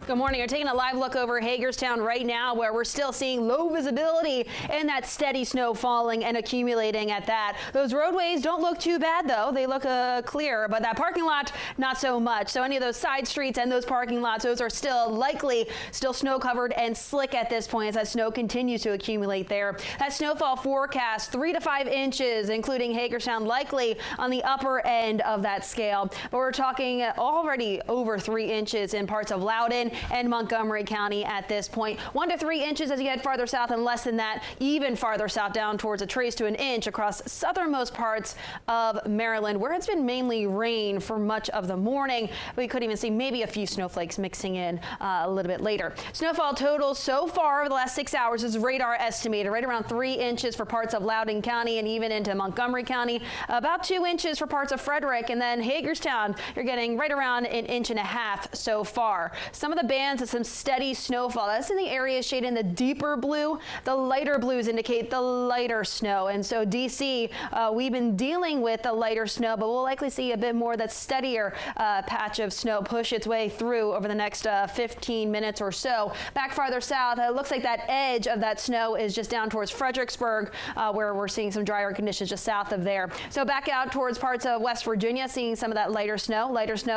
Good morning. We're taking a live look over Hagerstown right now, where we're still seeing low visibility and that steady snow falling and accumulating at that. Those roadways don't look too bad, though. They look clear, but that parking lot, not so much. So any of those side streets and those parking lots, those are still snow covered and slick at this point as that snow continues to accumulate there. That snowfall forecast 3 to 5 inches, including Hagerstown, likely on the upper end of that scale. But we're talking already over 3 inches in parts of Loudoun and Montgomery County at this point. 1 to 3 inches as you head farther south, and less than that, even farther south down towards a trace to an inch across southernmost parts of Maryland, where it's been mainly rain for much of the morning. We could even see maybe a few snowflakes mixing in a little bit later. Snowfall total so far over the last 6 hours is radar estimated right around 3 inches for parts of Loudoun County and even into Montgomery County, about 2 inches for parts of Frederick, and then Hagerstown, you're getting right around 1.5 inches so far. Some of the bands of some steady snowfall. That's in the area shaded in the deeper blue. The lighter blues indicate the lighter snow. And so DC, we've been dealing with the lighter snow, but we'll likely see a bit more that steadier patch of snow push its way through over the next 15 minutes or so. Back farther south, it looks like that edge of that snow is just down towards Fredericksburg, where we're seeing some drier conditions just south of there. So back out towards parts of West Virginia, seeing some of that lighter snow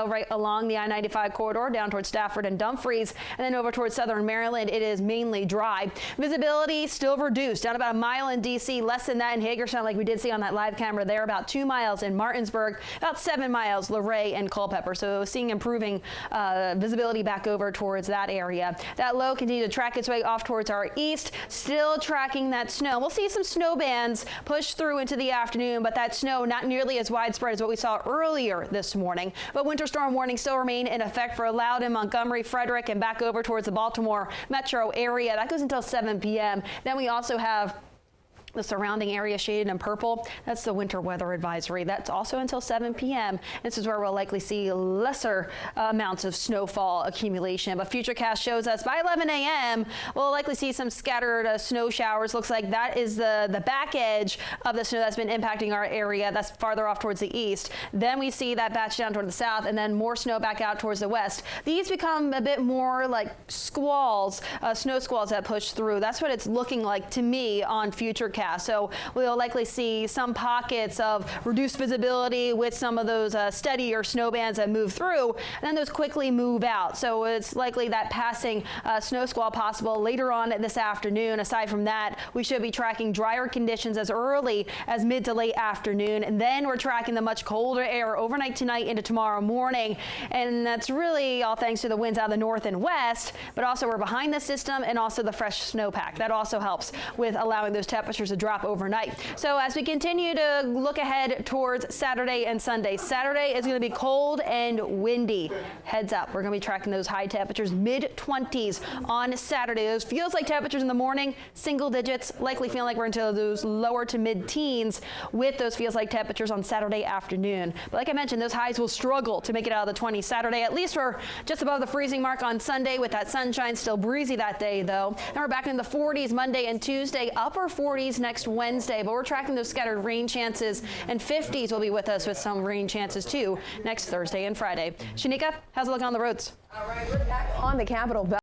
right along the I-95 corridor down towards Stafford and Dumfries. And then over towards southern Maryland, it is mainly dry. Visibility still reduced, down about 1 mile in D.C., less than that in Hagerstown, like we did see on that live camera there, about 2 miles in Martinsburg, about 7 miles Luray and Culpeper. So seeing improving visibility back over towards that area. That low continues to track its way off towards our east, still tracking that snow. We'll see some snow bands push through into the afternoon, but that snow not nearly as widespread as what we saw earlier this morning. But winter storm warnings still remain in effect for Loudoun, Montgomery, Frederick, and back over towards the Baltimore metro area. That goes until 7 p.m. Then we also have the surrounding area shaded in purple. That's the winter weather advisory. That's also until 7 p.m. This is where we'll likely see lesser amounts of snowfall accumulation. But Futurecast shows us by 11 a.m. we'll likely see some scattered snow showers. Looks like that is the back edge of the snow that's been impacting our area. That's farther off towards the east. Then we see that batch down toward the south, and then more snow back out towards the west. These become a bit more like squalls, snow squalls that push through. That's what it's looking like to me on Futurecast. So we'll likely see some pockets of reduced visibility with some of those steadier snow bands that move through, and then those quickly move out. So it's likely that passing snow squall possible later on this afternoon. Aside from that, we should be tracking drier conditions as early as mid to late afternoon, and then we're tracking the much colder air overnight tonight into tomorrow morning. And that's really all thanks to the winds out of the north and west, but also we're behind the system and also the fresh snowpack. That also helps with allowing those temperatures to drop overnight. So as we continue to look ahead towards Saturday and Sunday, Saturday is going to be cold and windy. Heads up, we're going to be tracking those high temperatures, mid-20s on Saturday. Those feels like temperatures in the morning, single digits, likely feeling like we're into those lower to mid-teens with those feels like temperatures on Saturday afternoon. But like I mentioned, those highs will struggle to make it out of the 20s Saturday. At least we're just above the freezing mark on Sunday with that sunshine. Still breezy that day, though. Then we're back in the 40s Monday and Tuesday, upper 40s next Wednesday, but we're tracking those scattered rain chances, and 50s will be with us with some rain chances too next Thursday and Friday. Shanika, how's it looking on the roads? All right, we're back on the Capitol.